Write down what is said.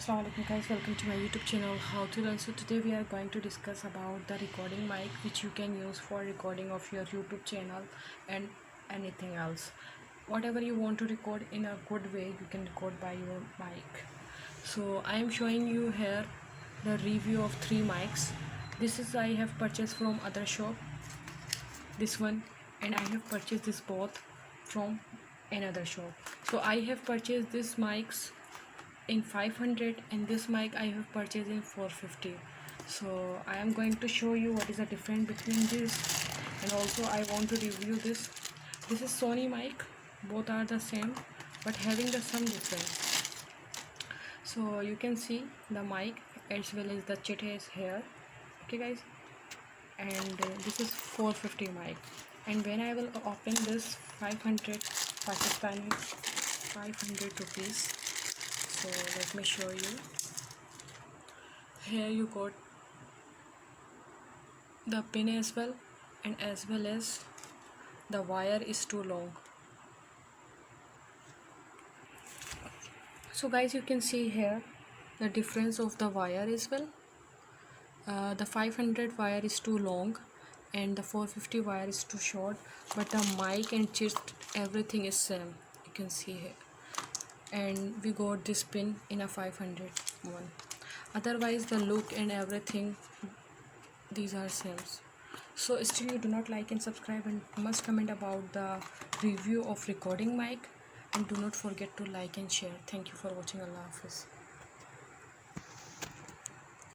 Assalamualaikum guys, welcome to my YouTube channel How to Learn. So today we are going to discuss about the recording mic which you can use for recording of your YouTube channel and anything else. Whatever you want to record in a good way, you can record by your mic. So I am showing you here the review of 3 mics. This is I have purchased from other shop, this one, and I have purchased this both from another shop. So I have purchased this mics in 500 and this mic I have purchased in 450. So I am going to show you what is the difference between this, and also I want to review this. This is Sony mic, both are the same but having the some difference. So you can see the mic as well as the chit is here, okay guys, and this is 450 mic. And when I will open this 500 Pakistani 500 rupees, so let me show you. Here you got the pin as well, and as well as the wire is too long. So guys, you can see here the difference of the wire as well. The 500 wire is too long and the 450 wire is too short, but the mic and chip everything is same, you can see here. And we got this pin in a 500 one. Otherwise the look and everything, these are same. So still you do not like and subscribe and must comment about the review of recording mic, and do not forget to like and share. Thank you for watching. Allah Hafiz.